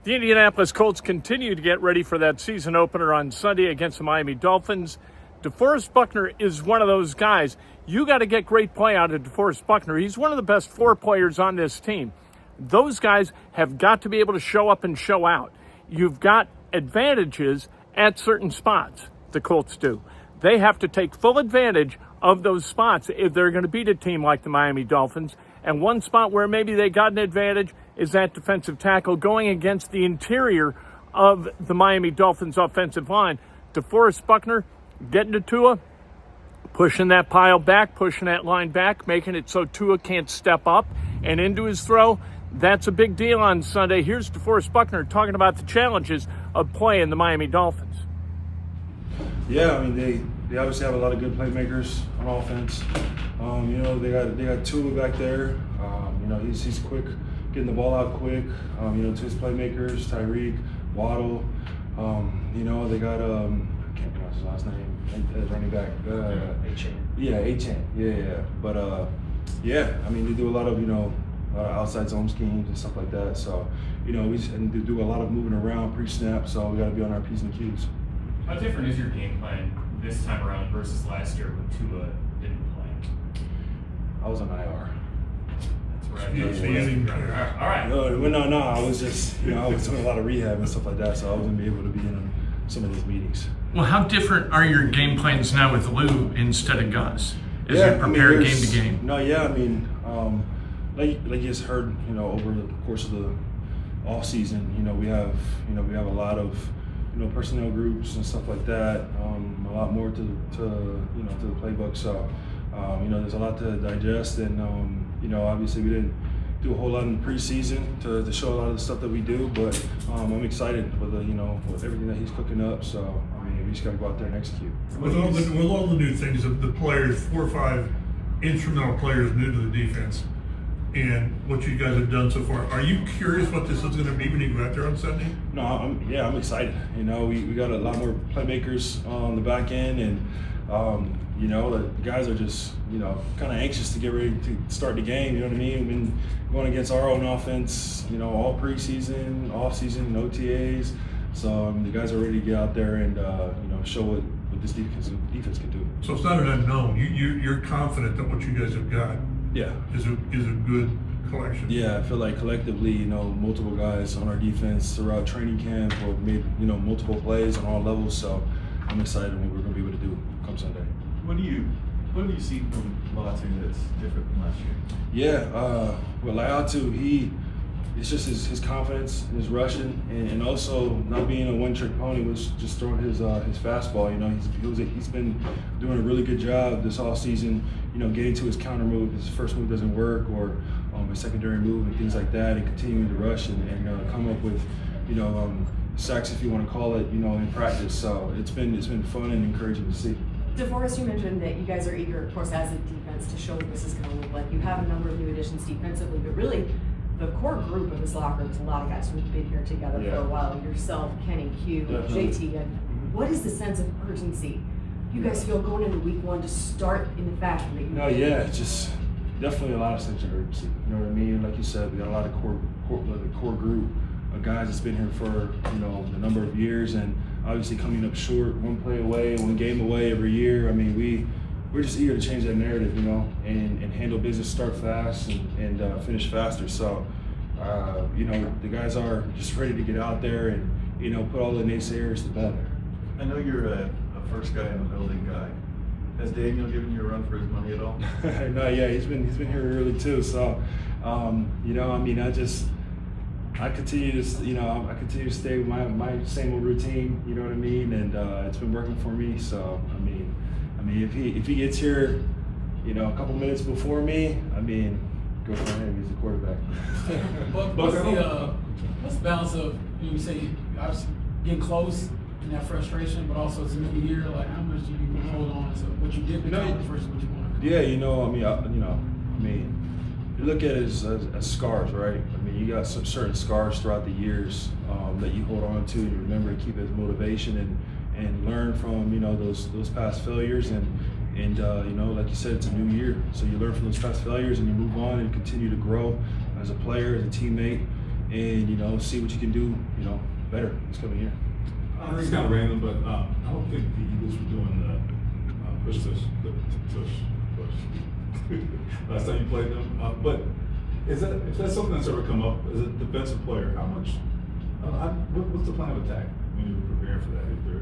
The Indianapolis Colts continue to get ready for that season opener on Sunday against the Miami Dolphins. DeForest Buckner is one of those guys. You got to get great play out of DeForest Buckner. He's one of the best 4 players on this team. Those guys have got to be able to show up and show out. You've got advantages at certain spots, the Colts do. They have to take full advantage of those spots if they're going to beat a team like the Miami Dolphins. And one spot where maybe they got an advantage is that defensive tackle going against the interior of the Miami Dolphins offensive line. DeForest Buckner getting to Tua, pushing that pile back, pushing that line back, making it so Tua can't step up and into his throw. That's a big deal on Sunday. Here's DeForest Buckner talking about the challenges of playing the Miami Dolphins. Yeah, I mean, they obviously have a lot of good playmakers on offense. They got Tua back there. He's quick, getting the ball out quick. To his playmakers, Tyreek, Waddle. They got I can't pronounce his last name. Running back. A-Chain. Yeah, A-Chain. Yeah. But they do a lot of outside zone schemes and stuff like that. So we do a lot of moving around pre-snap. So we got to be on our P's and Q's. How different is your game plan this time around versus last year when Tua didn't play? I was on IR. That's right. All right. No. I was just, I was doing a lot of rehab and stuff like that, so I wasn't able to be in some of those meetings. Well, how different are your game plans now with Lou instead of Gus? As you prepare game to game? No, like you just heard, over the course of the off season, we have a lot of personnel groups and stuff like that. A lot more to the playbook. So there's a lot to digest, and obviously we didn't do a whole lot in the preseason to show a lot of the stuff that we do. But I'm excited with with everything that he's cooking up. So we just got to go out there and execute. With all the new things, the players, 4 or 5 instrumental players new to the defense, and what you guys have done so far, are you curious what this is going to be when you go out there on Sunday? No, I'm excited. We got a lot more playmakers on the back end, and the guys are just kind of anxious to get ready to start the game. You know what I mean? We've been going against our own offense, all preseason, off season, OTAs. So the guys are ready to get out there and show what this defense can do. So it's not an unknown. You're confident that what you guys have got. Yeah, is a good collection. Yeah, I feel like collectively, multiple guys on our defense throughout training camp have made multiple plays on all levels. So I'm excited what we're going to be able to do come Sunday. What do you see from Latu that's different from last year? Yeah, Latu, it's just his confidence, his rushing, and also not being a one-trick pony, was just throwing his fastball. He's been doing a really good job this off season. Getting to his counter move, his first move doesn't work, or his secondary move and things like that, and continuing to rush and come up with sacks, if you want to call it, in practice. So it's been fun and encouraging to see. DeForest, you mentioned that you guys are eager, of course, as a defense to show what this is going to look like. You have a number of new additions defensively, but really the core group of this locker room is a lot of guys who've been here together for a while. Yourself, Kenny, Q, JT. And what is the sense of urgency you guys feel going into week 1 to start in the fashion that you just definitely a lot of sense of urgency. You know what I mean? Like you said, we got a lot of core group of guys that's been here for a number of years, and obviously coming up short, 1 play away, 1 game away every year. I mean, we're just eager to change that narrative, and handle business, start fast, and finish faster. So, the guys are just ready to get out there and, put all the naysayers to bed. I know you're a first guy in the building guy. Has Daniel given you a run for his money at all? No, yeah, he's been here early too. So, I continue to stay with my same old routine. You know what I mean? And it's been working for me. So, if he gets here, a couple minutes before me, go for him. He's the quarterback. What's the balance of you say obviously getting close and that frustration, but also it's a new year? Like, how much do you hold on to what you did versus what you want? Yeah, you look at it as scars, right? You got some certain scars throughout the years that you hold on to and you remember to keep as motivation and learn from those past failures and like you said, it's a new year, so you learn from those past failures and you move on and continue to grow as a player, as a teammate, and you know, see what you can do, you know, better this coming year. It's kind of random, but I don't think the Eagles were doing the push last time you played them. But if that's something that's ever come up as a defensive player, how much? What's the plan of attack when you're preparing for that? If there,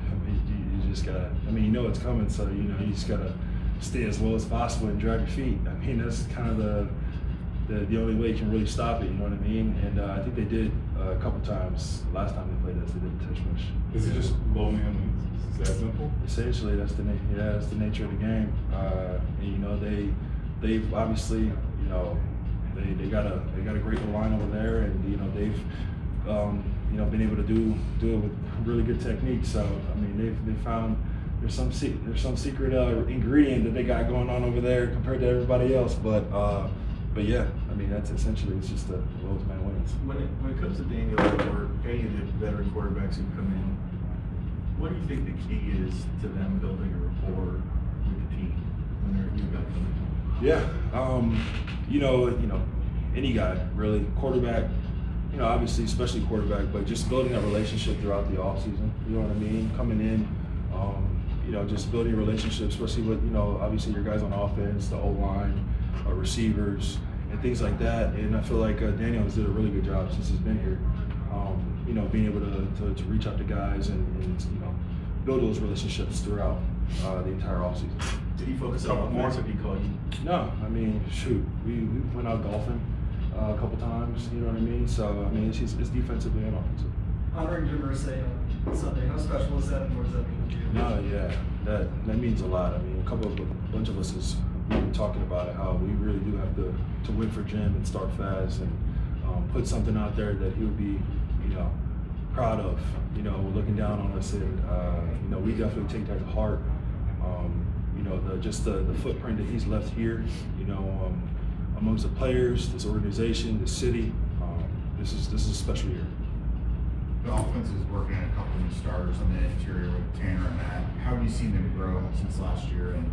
I mean, you just gotta. I mean, you know it's coming, so you know you just gotta stay as low as possible and drag your feet. I mean, that's kind of the only way you can really stop it. You know what I mean? And I think they did a couple times. Last time they played us, they didn't touch much. is it just low man? Is that simple? Essentially, that's the nature of the game. And you know they've obviously, you know, they got a great line over there, and you know they've you know been able to do it with really good technique. So I mean they've found there's some secret ingredient that they got going on over there compared to everybody else. But yeah, I mean that's essentially it's just the lowest man wins. When it comes to Daniel or any of the veteran quarterbacks who come in, what do you think the key is to them building a rapport with the team when they're new guys coming in? Yeah, you know, any guy really, quarterback, you know, obviously, especially quarterback, but just building that relationship throughout the offseason, you know what I mean? Coming in, you know, just building a relationship, especially with, you know, obviously your guys on offense, the O-line, receivers, and things like that. And I feel like Daniel has did a really good job since he's been here, you know, being able to reach out to guys and, you know, build those relationships throughout the entire offseason. Did he focus on offense or did he call you? No, I mean, shoot, we went out golfing a couple times, you know what I mean? So, I mean, it's defensively and offensively. Honoring Jim Irsay on Sunday, how special is that and what does that mean to you? No, yeah, that means a lot. I mean, a bunch of us we've been talking about it, how we really do have to win for Jim and start fast and put something out there that he'll be, you know, proud of, you know, looking down on us, and you know, we definitely take that to heart. You know, the footprint that he's left here, you know, amongst the players, this organization, the city. This is a special year. The offense is working a couple new starters on the interior with Tanner and Matt. How have you seen them grow since last year? And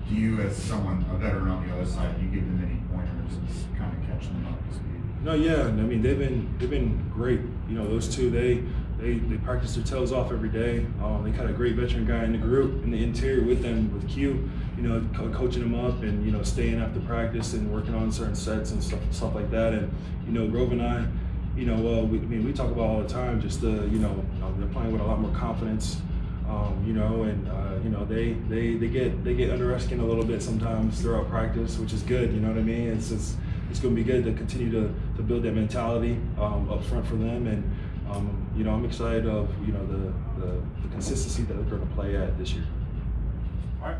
do you, as someone, a veteran on the other side, do you give them any pointers and kind of catch them up to speed? No, yeah, I mean they've been great. You know, those two they practice their tails off every day. They got a great veteran guy in the group in the interior with them, with Q. You know, coaching them up and you know staying after practice and working on certain sets and stuff like that. And you know, Grove and I, you know, we talk about all the time. Just you know, they're playing with a lot more confidence. You know, and you know they get under our skin a little bit sometimes throughout practice, which is good. You know what I mean? It's going to be good to continue to build that mentality up front for them, and you know I'm excited of you know the consistency that they're going to play at this year. All right.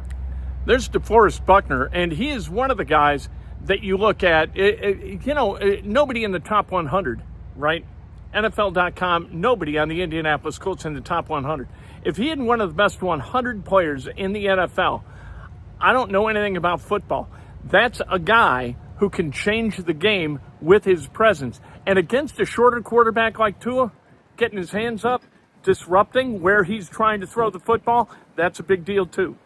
There's DeForest Buckner, and he is one of the guys that you look at. You know, nobody in the top 100, right? NFL.com, nobody on the Indianapolis Colts in the top 100. If he isn't one of the best 100 players in the NFL, I don't know anything about football. That's a guy who can change the game with his presence. And against a shorter quarterback like Tua, getting his hands up, disrupting where he's trying to throw the football, that's a big deal too.